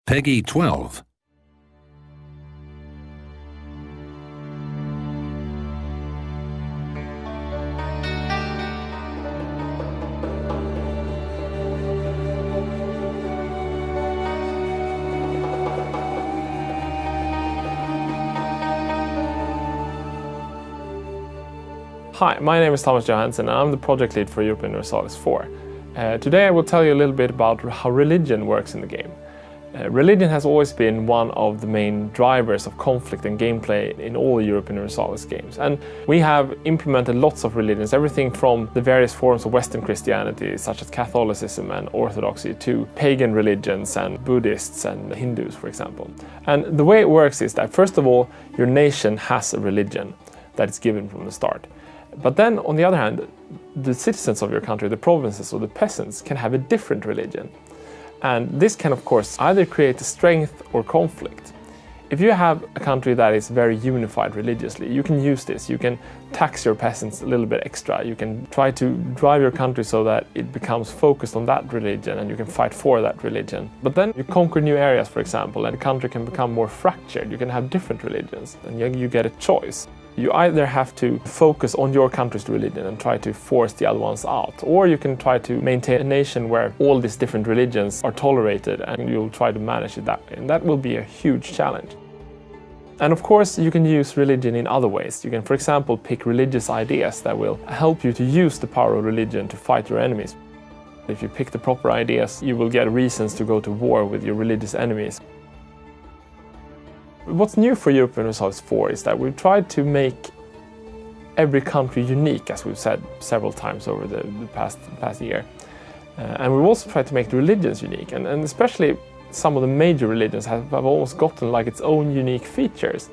Peggy 12. Hi, my name is Thomas Johansson and I'm the project lead for Europa Universalis 4. Today I will tell you a little bit about how religion works in the game. Religion has always been one of the main drivers of conflict and gameplay in all Europa Universalis games, and we have implemented lots of religions, everything from the various forms of Western Christianity such as Catholicism and Orthodoxy to pagan religions and Buddhists and Hindus, for example. And the way it works is that first of all your nation has a religion that is given from the start. But then, on the other hand, the citizens of your country, the provinces or the peasants, can have a different religion. And this can, of course, either create a strength or conflict. If you have a country that is very unified religiously, you can use this. You can tax your peasants a little bit extra. You can try to drive your country so that it becomes focused on that religion and you can fight for that religion. But then you conquer new areas, for example, and the country can become more fractured. You can have different religions and you get a choice. You either have to focus on your country's religion and try to force the other ones out, or you can try to maintain a nation where all these different religions are tolerated and you'll try to manage it that way. And that will be a huge challenge. And of course, you can use religion in other ways. You can, for example, pick religious ideas that will help you to use the power of religion to fight your enemies. If you pick the proper ideas, you will get reasons to go to war with your religious enemies. What's new for Europa Universalis 4 is that we've tried to make every country unique, as we've said several times over the past year. And we've also tried to make the religions unique, and especially some of the major religions have almost gotten like its own unique features.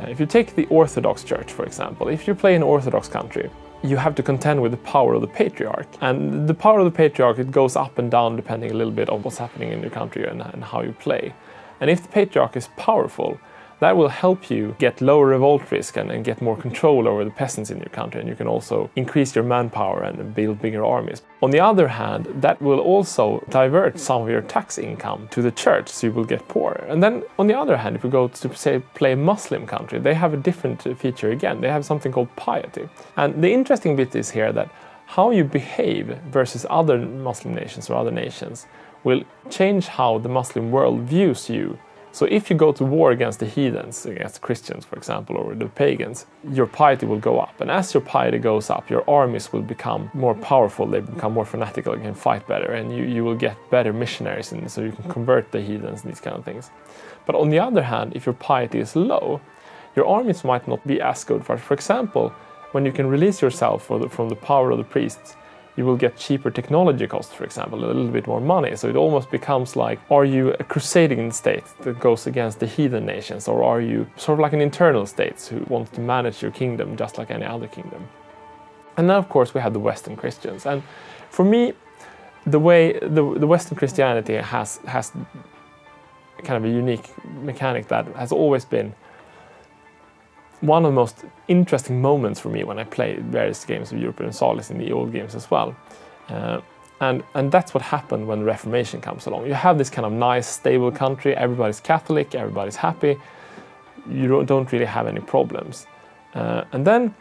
If you take the Orthodox Church, for example, if you play in an Orthodox country, you have to contend with the power of the Patriarch. And the power of the Patriarch, it goes up and down depending a little bit on what's happening in your country and how you play. And if the Patriarch is powerful, that will help you get lower revolt risk and get more control over the peasants in your country, and you can also increase your manpower and build bigger armies. On the other hand, that will also divert some of your tax income to the church, so you will get poorer. And then on the other hand, if you go to, say, play a Muslim country, they have a different feature again. They have something called piety. And the interesting bit is here that how you behave versus other Muslim nations or other nations will change how the Muslim world views you. So if you go to war against the heathens, against Christians, for example, or the pagans, your piety will go up. And as your piety goes up, your armies will become more powerful, they become more fanatical, you can fight better, and you will get better missionaries, and so you can convert the heathens and these kind of things. But on the other hand, if your piety is low, your armies might not be as good. For example, when you can release yourself from the power of the priests, you will get cheaper technology costs, for example, a little bit more money. So it almost becomes like, are you a crusading state that goes against the heathen nations, or are you sort of like an internal state who wants to manage your kingdom just like any other kingdom? And then, of course, we have the Western Christians. And for me, the way the Western Christianity has kind of a unique mechanic that has always been one of the most interesting moments for me when I play various games of Europa Universalis in the old games as well. And that's what happened when the Reformation comes along. You have this kind of nice, stable country, everybody's Catholic, everybody's happy, you don't really have any problems. And then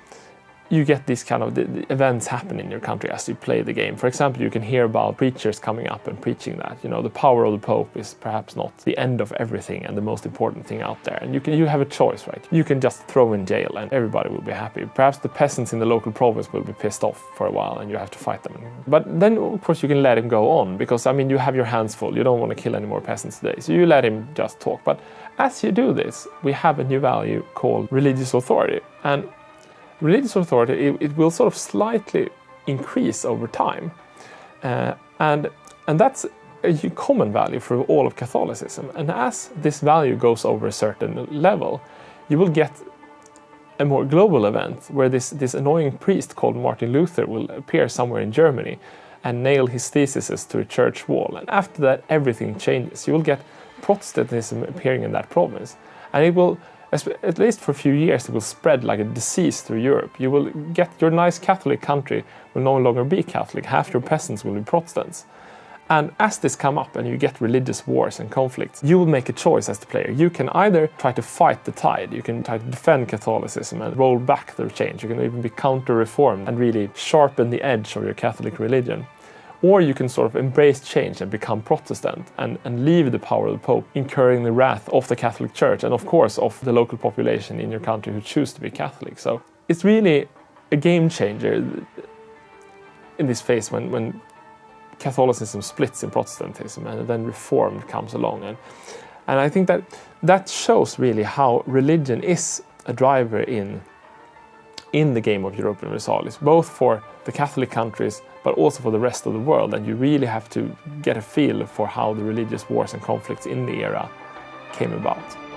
you get these kind of the events happen in your country as you play the game. For example, you can hear about preachers coming up and preaching that, you know, the power of the Pope is perhaps not the end of everything and the most important thing out there. And you have a choice, right? You can just throw in jail and everybody will be happy. Perhaps the peasants in the local province will be pissed off for a while and you have to fight them. But then, of course, you can let him go on because, I mean, you have your hands full. You don't want to kill any more peasants today. So you let him just talk. But as you do this, we have a new value called religious authority. And religious authority, it will sort of slightly increase over time. And that's a common value for all of Catholicism. And as this value goes over a certain level, you will get a more global event where this annoying priest called Martin Luther will appear somewhere in Germany and nail his theses to a church wall. And after that, everything changes. You will get Protestantism appearing in that province. And it will, at least for a few years, it will spread like a disease through Europe. You will get your nice Catholic country will no longer be Catholic. Half your peasants will be Protestants. And as this come up and you get religious wars and conflicts, you will make a choice as the player. You can either try to fight the tide, you can try to defend Catholicism and roll back the change, you can even be counter-reformed and really sharpen the edge of your Catholic religion. Or you can sort of embrace change and become Protestant and leave the power of the Pope, incurring the wrath of the Catholic Church and of course of the local population in your country who choose to be Catholic. So it's really a game changer in this phase when Catholicism splits in Protestantism and then Reform comes along. And I think that shows really how religion is a driver in the game of Europa Universalis, both for the Catholic countries but also for the rest of the world. And you really have to get a feel for how the religious wars and conflicts in the era came about.